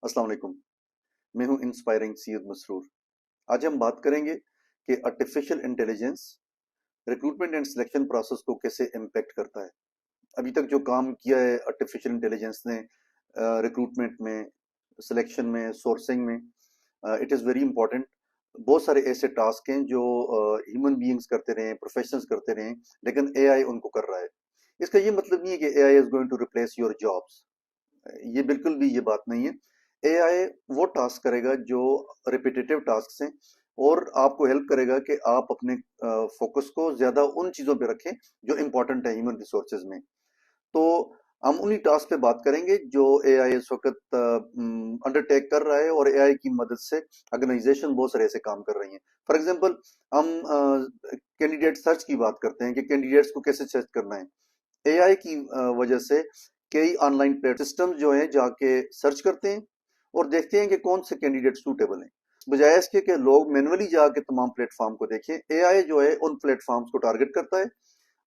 अस्सलाम वालेकुम। मैं हूं इंस्पायरिंग सैयद मसरूर। आज हम बात करेंगे कि artificial intelligence recruitment and selection process को कैसे इम्पेक्ट करता है। अभी तक जो काम किया है आर्टिफिशियल इंटेलिजेंस ने रिक्रूटमेंट में, सिलेक्शन में, सोर्सिंग में, इट इज़ वेरी इंपॉर्टेंट। बहुत सारे ऐसे टास्क हैं जो ह्यूमन बीइंग्स करते रहे, प्रोफेशनल्स करते रहे, लेकिन एआई उनको कर रहा है। इसका ये मतलब नहीं है कि AI is going to replace your jobs. ये बिल्कुल भी ये बात नहीं है। एआई वो टास्क करेगा जो रिपीटेटिव टास्क हैं और आपको हेल्प करेगा कि आप अपने फोकस को ज्यादा उन चीजों पे रखें जो इंपॉर्टेंट है ह्यूमन रिसोर्सेज में। तो हम उन्हीं टास्क पे बात करेंगे जो एआई इस वक्त अंडरटेक कर रहा है और एआई की मदद से ऑर्गेनाइजेशन बहुत सारे ऐसे काम कर रही हैं। फॉर एग्जांपल, हम कैंडिडेट सर्च की बात करते हैं कि कैंडिडेट्स को कैसे सर्च करना है। एआई की वजह से कई ऑनलाइन प्लेट सिस्टम जो हैं जाके सर्च करते हैं और देखते हैं कि कौन से कैंडिडेट सूटेबल हैं। बजाय इसके कि लोग मैनुअली जाके तमाम प्लेटफॉर्म को देखें, एआई जो है उन प्लेटफॉर्म्स को टारगेट करता है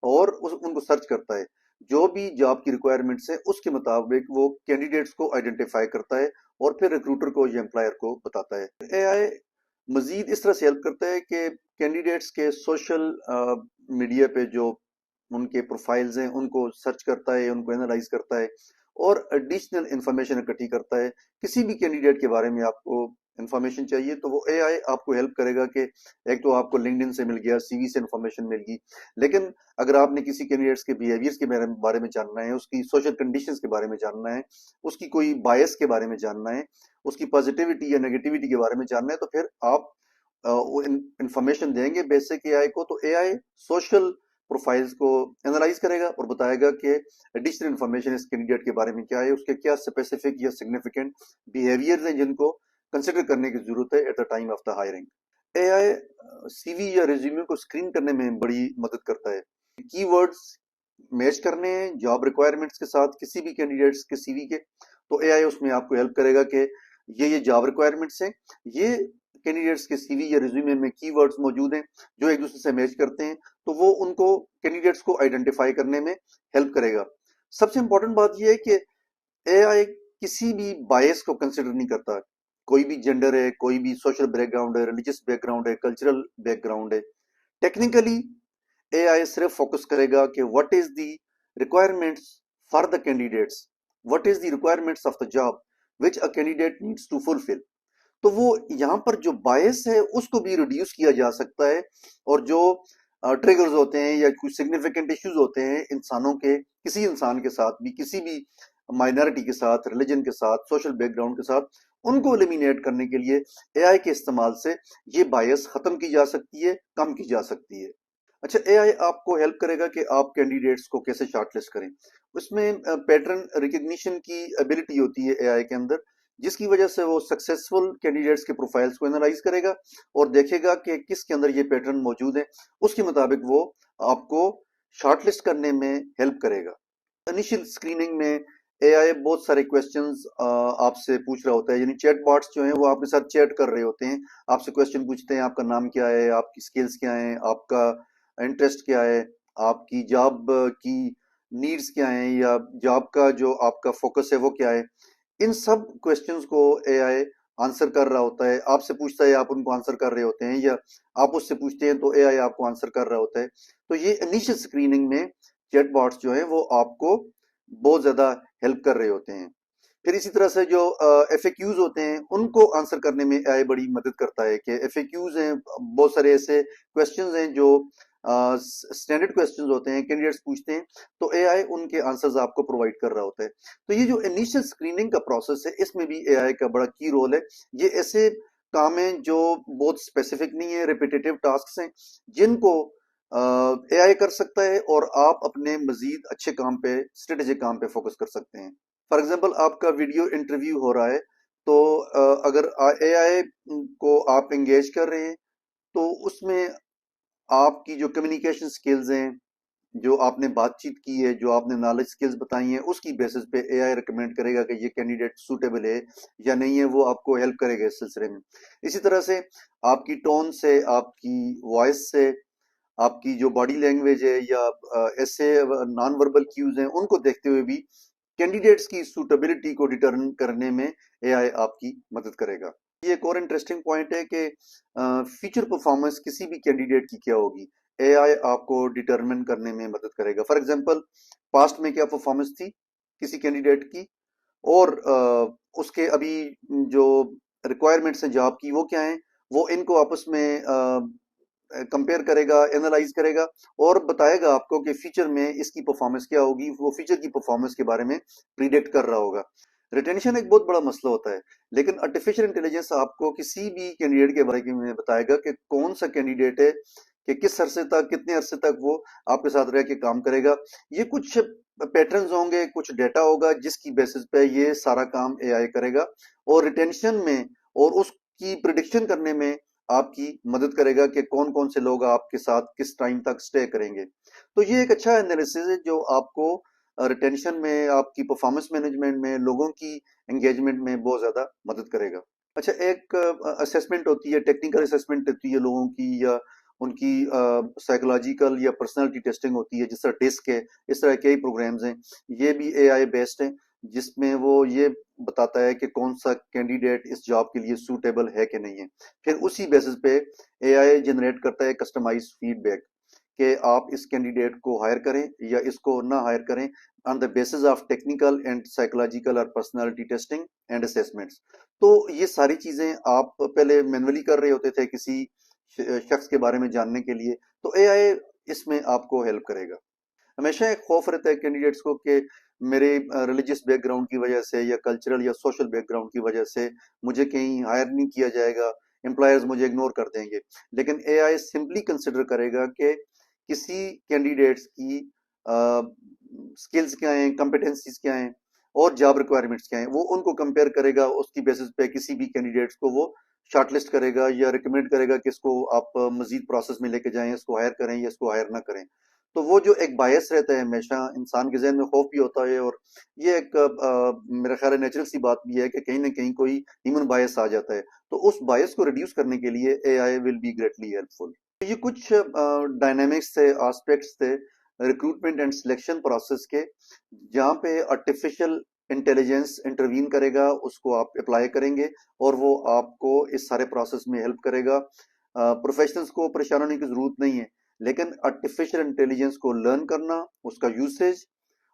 और उनको सर्च करता है। जो भी जॉब की रिक्वायरमेंट्स है उसके मुताबिक वो कैंडिडेट्स को आइडेंटिफाई करता है और फिर रिक्रूटर को या एम्प्लॉयर को बताता है। एआई मजीद इस तरह से हेल्प करता है कि कैंडिडेट्स के सोशल मीडिया पे जो उनके प्रोफाइल्स हैं उनको सर्च करता है, उनको एनालाइज करता है और एडिशनल इंफॉर्मेशन इकट्ठी करता है। किसी भी कैंडिडेट के बारे में आपको इंफॉर्मेशन चाहिए तो वो एआई आपको हेल्प करेगा कि एक तो आपको लिंक्डइन से मिल गया, सीवी से इंफॉर्मेशन मिल गई, लेकिन अगर आपने किसी कैंडिडेट्स के बिहेवियर्स के बारे में जानना है, उसकी सोशल कंडीशंस के बारे में जानना है, उसकी कोई बायस के बारे में जानना है, उसकी पॉजिटिविटी या नेगेटिविटी के बारे में जानना है, तो फिर आप वो इंफॉर्मेशन देंगे बेसिक एआई को, तो एआई सोशल प्रोफाइल्स को एनालाइज करेगा और बताएगा कि एडिशनल इंफॉर्मेशन इस कैंडिडेट के बारे में क्या है, उसके क्या स्पेसिफिक या सिग्निफिकेंट बिहेवियर्स हैं जिनको कंसिडर करने की जरूरत है at the time of the hiring. AI CV या रिज्यूमे को स्क्रीन करने में बड़ी मदद करता है। कीवर्ड्स मैच करने हैं जॉब रिक्वायरमेंट्स के साथ किसी भी कैंडिडेट्स के सीवी के, तो एआई उसमें आपको हेल्प करेगा कि ये जॉब रिक्वायरमेंट्स हैं, ये कैंडिडेट्स के सीवी या रिज्यूमे में कीवर्ड्स मौजूद हैं जो एक दूसरे से मैच करते हैं, तो वो उनको कैंडिडेट्स को आइडेंटिफाई करने में हेल्प करेगा। सबसे इंपॉर्टेंट बात यह है कि एआई किसी भी बायस को कंसिडर नहीं करता। कोई भी जेंडर है, कोई भी सोशल बैकग्राउंड है, रिलीजियस बैकग्राउंड है, कल्चरल बैकग्राउंड है, टेक्निकली एआई सिर्फ फोकस करेगा कि what is the requirements for the candidates, what is the requirements of the job which a candidate needs to fulfil. तो वो यहाँ पर जो बायस है उसको भी रिड्यूस किया जा सकता है और जो ट्रिगर्स होते हैं या कुछ सिग्निफिकेंट इश्यूज होते हैं इंसानों के, किसी इंसान के साथ भी, किसी भी माइनॉरिटी के साथ, रिलीजन के साथ, सोशल बैकग्राउंड के साथ, उनको एलिमिनेट करने के लिए एआई के इस्तेमाल से ये बायस खत्म की जा सकती है, कम की जा सकती है। अच्छा, एआई आपको हेल्प करेगा कि आप कैंडिडेट्स को कैसे शॉर्टलिस्ट करें। उसमें पैटर्न रिकग्निशन की एबिलिटी होती है एआई के अंदर, जिसकी वजह से वो सक्सेसफुल कैंडिडेट्स के प्रोफाइल्स को एनालाइज करेगा और देखेगा कि किसके अंदर ये पैटर्न मौजूद है, उसके मुताबिक वो आपको शॉर्टलिस्ट करने में हेल्प करेगा। इनिशियल स्क्रीनिंग में एआई बहुत सारे क्वेश्चंस आपसे पूछ रहा होता है, यानी चैट बॉट्स जो हैं वो आपके साथ चैट कर रहे होते हैं, आपसे क्वेश्चन पूछते हैं, आपका नाम क्या है, आपकी स्किल्स क्या हैं, आपका इंटरेस्ट क्या है, आपकी जॉब की नीड्स क्या हैं, या जॉब का जो आपका फोकस है वो क्या है। इन सब क्वेश्चंस को एआई आंसर कर रहा होता है, आपसे पूछता है, आप उनको आंसर कर रहे होते हैं, या आप उससे पूछते हैं तो एआई आपको आंसर कर रहा होता है। तो ये इनिशियल स्क्रीनिंग में चैट बॉट्स जो है वो आपको बहुत ज्यादा हेल्प कर रहे होते हैं। फिर इसी तरह से जो एफएक्यूज होते हैं उनको आंसर करने में एआई बड़ी मदद करता है कि एफएक्यूज हैं, बहुत सारे ऐसे क्वेश्चंस हैं जो स्टैंडर्ड क्वेश्चंस होते हैं, कैंडिडेट्स पूछते हैं, तो एआई उनके आंसर्स आपको प्रोवाइड कर रहा होता है। तो ये जो इनिशियल स्क्रीनिंग का प्रोसेस है इसमें भी एआई का बड़ा की रोल है। ये ऐसे काम है जो बहुत स्पेसिफिक नहीं है, रिपीटेटिव टास्क हैं जिनको एआई कर सकता है और आप अपने मजीद अच्छे काम पे, स्ट्रेटेजिक काम पे फोकस कर सकते हैं। फॉर एग्जाम्पल, आपका वीडियो इंटरव्यू हो रहा है, तो अगर एआई को आप एंगेज कर रहे हैं तो उसमें आपकी जो कम्युनिकेशन स्किल्स हैं, जो आपने बातचीत की है, जो आपने नॉलेज स्किल्स बताई हैं, उसकी बेसिस पे एआई रिकमेंड करेगा कि ये कैंडिडेट सूटेबल है या नहीं है, वो आपको हेल्प करेगा इस सिलसिले में। इसी तरह से आपकी टोन से, आपकी वॉइस से, आपकी जो बॉडी लैंग्वेज है, या ऐसे नॉन वर्बल क्यूज हैं, उनको देखते हुए भी कैंडिडेट्स की सूटेबिलिटी को डिटरमिन करने में एआई आपकी मदद करेगा। ये एक और इंटरेस्टिंग पॉइंट है कि फ्यूचर परफॉर्मेंस किसी भी कैंडिडेट की क्या होगी, एआई आपको डिटरमिन करने में मदद करेगा। फॉर एग्जांपल, पास्ट में क्या परफॉर्मेंस थी किसी कैंडिडेट की, और उसके अभी जो रिक्वायरमेंट्स हैं जॉब की वो क्या है, वो इनको आपस में कंपेयर करेगा, एनालाइज करेगा और बताएगा आपको कि फ्यूचर में इसकी परफॉर्मेंस क्या होगी, वो फ्यूचर की परफॉर्मेंस के बारे में प्रिडिक्ट कर रहा होगा। रिटेंशन एक बहुत बड़ा मसला होता है, लेकिन आर्टिफिशियल इंटेलिजेंस आपको किसी भी कैंडिडेट के बारे में बताएगा कि कौन सा कैंडिडेट है, कि किस अरसे तक, कितने अरसे तक वो आपके साथ रह के काम करेगा। ये कुछ पैटर्न्स होंगे, कुछ डेटा होगा जिसकी बेसिस पे ये सारा काम एआई करेगा, और रिटेंशन में और उसकी प्रिडिक्शन करने में आपकी मदद करेगा कि कौन कौन से लोग आपके साथ किस टाइम तक स्टे करेंगे। तो ये एक अच्छा एनालिसिस है जो आपको रिटेंशन में, आपकी परफॉर्मेंस मैनेजमेंट में, लोगों की एंगेजमेंट में बहुत ज्यादा मदद करेगा। अच्छा, एक असेसमेंट होती है, टेक्निकल असेसमेंट होती है लोगों की, या उनकी साइकोलॉजिकल या पर्सनालिटी टेस्टिंग होती है, जिस तरह डिस्क है, इस तरह कई प्रोग्राम्स हैं, ये भी एआई बेस्ड हैं, जिसमें वो ये बताता है कि कौन सा कैंडिडेट इस जॉब के लिए सूटेबल है कि नहीं है। फिर उसी बेसिस पे एआई जनरेट करता है कस्टमाइज्ड फीडबैक कि आप इस कैंडिडेट को हायर करें या इसको ना हायर करें, on the basis of technical and psychological और पर्सनालिटी टेस्टिंग एंड असेसमेंट्स। तो ये सारी चीजें आप पहले मैनुअली कर रहे होते थे किसी शख्स के बारे में जानने के लिए, तो एआई इसमें आपको हेल्प करेगा। हमेशा एक खौफ रहता है कैंडिडेट्स को कि मेरे रिलीजियस बैकग्राउंड की वजह से या कल्चरल या सोशल बैकग्राउंड की वजह से मुझे कहीं हायर नहीं किया जाएगा, एम्प्लॉयर्स मुझे इग्नोर कर देंगे। लेकिन एआई सिंपली कंसिडर करेगा कि किसी कैंडिडेट्स की स्किल्स क्या हैं, कॉम्पिटेंसीज क्या हैं और जॉब रिक्वायरमेंट्स क्या हैं, वो उनको कंपेयर करेगा। उसकी बेसिस पे किसी भी कैंडिडेट्स को वो शॉर्टलिस्ट करेगा या रिकमेंड करेगा कि इसको आप मजीद प्रोसेस में लेके जाएं, इसको हायर करें या इसको हायर ना करें। तो वो जो एक बायस रहता है, हमेशा इंसान के जहन में खौफ भी होता है, और ये एक मेरा ख्याल है नेचुरल सी बात भी है कि कहीं ना कहीं कोई ह्यूमन बायस आ जाता है। तो उस बायस को रिड्यूस करने के लिए AI will be greatly helpful. तो ये कुछ डायनामिक्स थे, एस्पेक्ट्स थे रिक्रूटमेंट एंड सिलेक्शन प्रोसेस के, जहाँ पे आर्टिफिशियल इंटेलिजेंस इंटरवीन करेगा, उसको आप अप्लाई करेंगे और वो आपको इस सारे प्रोसेस में हेल्प करेगा। प्रोफेशनल्स को परेशान होने की जरूरत नहीं है, लेकिन आर्टिफिशियल इंटेलिजेंस को लर्न करना, उसका यूसेज,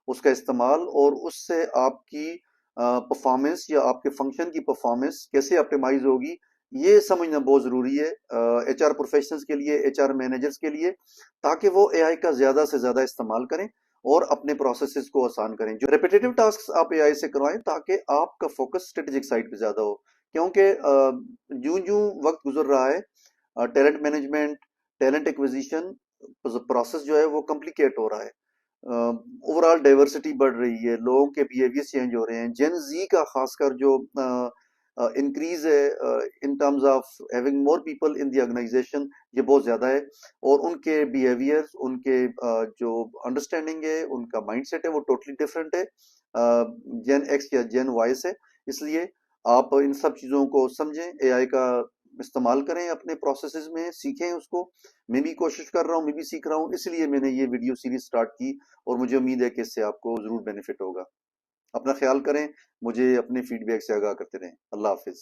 उसका इस्तेमाल और उससे आपकी परफॉर्मेंस या आपके फंक्शन की परफॉर्मेंस कैसे ऑप्टिमाइज होगी, ये समझना बहुत जरूरी है एचआर प्रोफेशनल्स के लिए, एचआर मैनेजर्स के लिए, ताकि वो एआई का ज्यादा से ज्यादा इस्तेमाल करें और अपने प्रोसेसेस को आसान करें। जो रिपीटेटिव टास्क आप एआई से करवाएं ताकि आपका फोकस स्ट्रेटेजिक साइड पे ज्यादा हो, क्योंकि जूं जूं वक्त गुजर रहा है, talent management, talent acquisition process जो है वो कॉम्प्लिकेट हो रहा है। ओवरऑल डाइवर्सिटी बढ़ रही है, लोगों के बिहेवियर चेंज हो रहे हैं। जेन जी का खासकर जो इंक्रीज है in terms of having more people in the organisation, ये बहुत ज्यादा है, और उनके बिहेवियर्स, उनके जो अंडरस्टैंडिंग है, उनका माइंडसेट है, वो टोटली डिफरेंट है जेन एक्स या जेन वाई से। इसलिए आप इन सब चीजों को समझें, एआई का इस्तेमाल करें अपने प्रोसेसेस में, सीखें उसको। मैं भी कोशिश कर रहा हूँ, मैं भी सीख रहा हूँ, इसलिए मैंने ये वीडियो सीरीज स्टार्ट की, और मुझे उम्मीद है कि इससे आपको जरूर बेनिफिट होगा। अपना ख्याल करें, मुझे अपने फीडबैक से आगाह करते रहें। अल्लाह हाफिज।